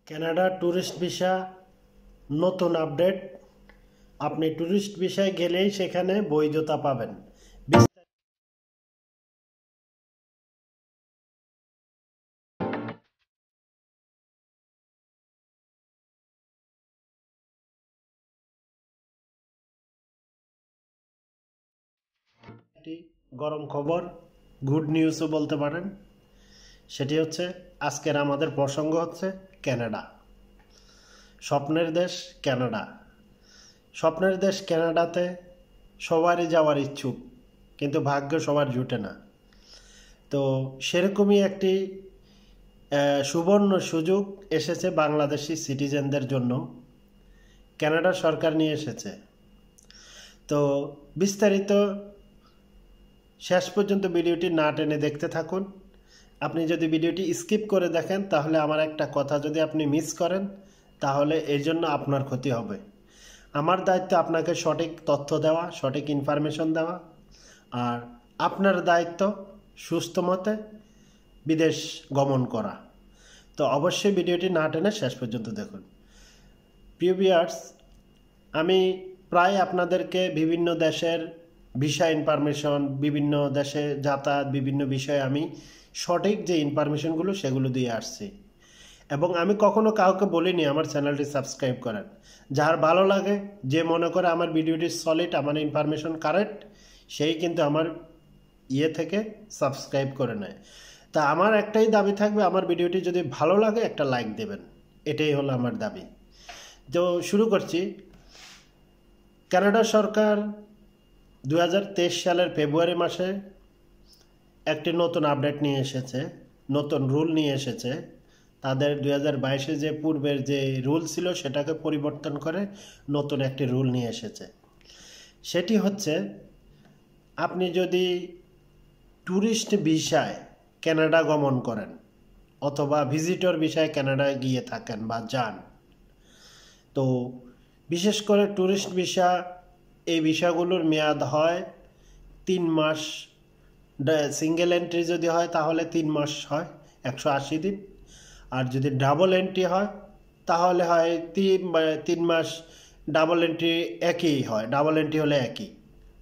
Canada tourist visa নতুন update. আপনি tourist ভিসায় গেলেই সেখানে বৈধতা পাবেন। একটি গরম খবর, গুড নিউজও বলতে পারেন। সেটি হচ্ছে আজকের আমাদের প্রসঙ্গ হচ্ছে কানাডা। স্বপ্নের দেশ কানাডা। স্বপ্নের দেশ কানাডাতে সবারই যাওয়ার ইচ্ছুক, কিন্তু ভাগ্য সবার জুটে না। তো সেরকমই একটি সুবর্ণ সুযোগ এসেছে বাংলাদেশি সিটিজেনদের জন্য, কানাডা সরকার নিয়ে এসেছে। তো বিস্তারিত শেষ পর্যন্ত ভিডিওটি না টেনে দেখতে থাকুন। আপনি যদি ভিডিওটি স্কিপ করে দেখেন তাহলে আমার একটা কথা যদি আপনি মিস করেন তাহলে এর জন্য আপনার ক্ষতি হবে। আমার দায়িত্ব আপনাকে সঠিক তথ্য দেওয়া, সঠিক ইনফরমেশন দেওয়া, আর আপনার দায়িত্ব সুস্থ মতে বিদেশ গমন করা। তো অবশ্যই ভিডিওটি না টেনে শেষ পর্যন্ত দেখুন। প্রিয় ভিউয়ার্স, আমি প্রায় আপনাদেরকে বিভিন্ন দেশের ভিসা ইনফরমেশন, বিভিন্ন দেশে যাতায়াত, বিভিন্ন বিষয়ে আমি সঠিক যে ইনফরমেশনগুলো সেগুলো দিয়ে আসছি, এবং আমি কখনো কাউকে বলিনি আমার চ্যানেলটি সাবস্ক্রাইব করেন। যার ভালো লাগে, যে মনে করে আমার ভিডিওটি সলিড, আমার ইনফরমেশন কারেক্ট, সেই কিন্তু আমার থেকে সাবস্ক্রাইব করে নেয়। তা আমার একটাই দাবি থাকবে, আমার ভিডিওটি যদি ভালো লাগে একটা লাইক দেবেন, এটাই হলো আমার দাবি। তো শুরু করছি। কানাডা সরকার 2023 সালের ফেব্রুয়ারি মাসে একটি নতুন আপডেট নিয়ে এসেছে, নতুন রুল নিয়ে এসেছে। তাদের 2022-এ যে পূর্বের যে রুল ছিল সেটাকে পরিবর্তন করে নতুন একটি রুল নিয়ে এসেছে। সেটি হচ্ছে, আপনি যদি ট্যুরিস্ট ভিসায় কানাডা গমন করেন অথবা ভিজিটর ভিসায় কানাডায় গিয়ে থাকেন বা যান, তো বিশেষ করে ট্যুরিস্ট ভিসা, এই ভিসাগুলোর মেয়াদ হয় 3 মাস। সিঙ্গেল এন্ট্রি যদি হয় তাহলে 3 মাস হয়, 180 দিন। আর যদি ডাবল এন্ট্রি হয় তাহলে হয় 3 মাস। ডাবল এন্ট্রি একই হয়, ডাবল এন্ট্রি হলে একই,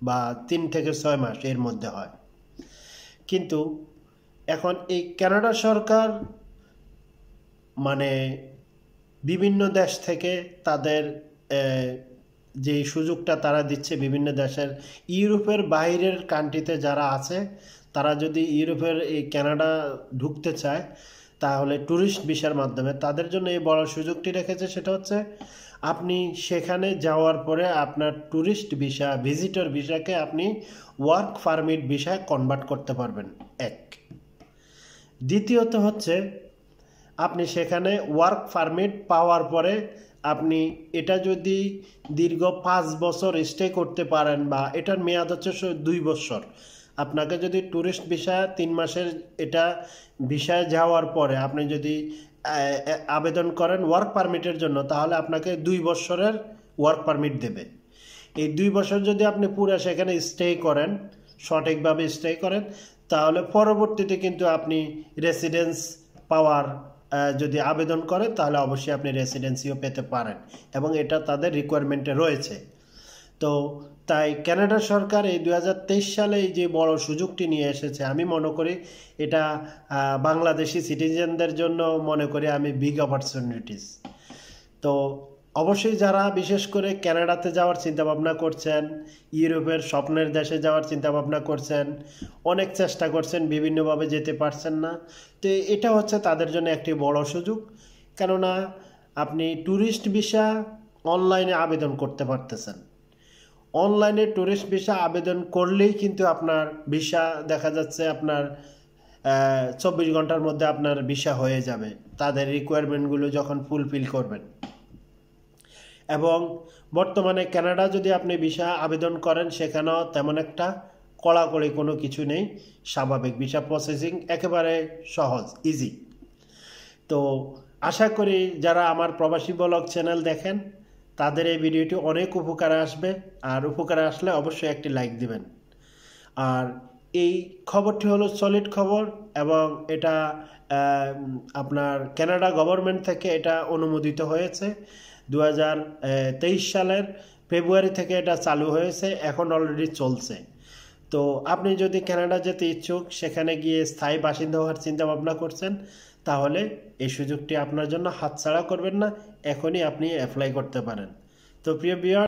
বা 3 থেকে 6 মাস এর মধ্যে হয়। কিন্তু এখন এই কানাডা সরকার মানে বিভিন্ন দেশ থেকে তাদের যে সুযোগটা তারা দিচ্ছে, বিভিন্ন দেশের ইউরোপের বাইরের কান্ট্রিতে যারা আছে তারা যদি ইউরোপের এই কানাডা ঢুকতে চায় তাহলে ট্যুরিস্ট ভিসার মাধ্যমে তাদের জন্য এই বড় সুযোগটি রেখেছে। সেটা হচ্ছে, আপনি সেখানে যাওয়ার পরে আপনার ট্যুরিস্ট ভিসা, ভিজিটর ভিসাকে আপনি ওয়ার্ক পারমিট ভিসায় কনভার্ট করতে পারবেন। এক। দ্বিতীয়ত হচ্ছে, আপনি সেখানে ওয়ার্ক পারমিট পাওয়ার পরে আপনি এটা যদি দীর্ঘ 5 বছর স্টে করতে পারেন, বা এটার মেয়াদ হচ্ছে 2 বছর। আপনাকে যদি ট্যুরিস্ট ভিসা 3 মাসের এটা ভিসায় যাওয়ার পরে আপনি যদি আবেদন করেন ওয়ার্ক পারমিটের জন্য, তাহলে আপনাকে 2 বছরের ওয়ার্ক পারমিট দেবে। এই 2 বছর যদি আপনি পুরো সেখানে স্টে করেন, সঠিকভাবে স্টে করেন, তাহলে পরবর্তীতে কিন্তু আপনি রেসিডেন্স পাওয়ার যদি আবেদন করেন তাহলে অবশ্যই আপনি রেসিডেন্সিও পেতে পারেন, এবং এটা তাদের রিকোয়ারমেন্টে রয়েছে। তো তাই কানাডা সরকার এই 2023 সালে এই যে বড় সুযোগটি নিয়ে এসেছে, আমি মনে করি এটা বাংলাদেশি সিটিজেনদের জন্য মনে করি আমি বিগ অপরচুনিটিস। তো অবশ্যই যারা বিশেষ করে কানাডাতে যাওয়ার চিন্তাভাবনা করছেন, ইউরোপের স্বপ্নের দেশে যাওয়ার চিন্তাভাবনা করছেন, অনেক চেষ্টা করছেন, বিভিন্নভাবে যেতে পারছেন না, তো এটা হচ্ছে তাদের জন্য একটি বড় সুযোগ। কেননা আপনি ট্যুরিস্ট ভিসা অনলাইনে আবেদন করতে পারতেছেন। অনলাইনে ট্যুরিস্ট ভিসা আবেদন করলেই কিন্তু আপনার ভিসা দেখা যাচ্ছে আপনার 24 ঘন্টার মধ্যে আপনার ভিসা হয়ে যাবে, তাদের রিকোয়ারমেন্টগুলো যখন ফুলফিল করবেন। এবং বর্তমানে কানাডা যদি আপনি ভিসা আবেদন করেন সেখানেও তেমন একটা কড়াকড়ি কোনো কিছু নেই, স্বাভাবিক ভিসা প্রসেসিং একেবারে সহজ, ইজি। তো আশা করি যারা আমার প্রবাসী ব্লগ চ্যানেল দেখেন তাদের এই ভিডিওটি অনেক উপকারে আসবে, আর উপকারে আসলে অবশ্যই একটি লাইক দিবেন। আর এই খবরটি হলো সলিড খবর, এবং এটা আপনার কানাডা গভর্নমেন্ট থেকে এটা অনুমোদিত হয়েছে 2023 সালের ফেব্রুয়ারি থেকে এটা চালু হয়েছে, এখন অলরেডি চলছে। তো আপনি যদি কানাডা যেতে ইচ্ছুক, সেখানে গিয়ে স্থায়ী বাসিন্দা হওয়ার চিন্তা ভাবনা করছেন, তাহলে এই সুযোগটি আপনার জন্য হাতছাড়া করবেন না, এখনই আপনি অ্যাপ্লাই করতে পারেন। তো প্রিয় ভিউয়ার,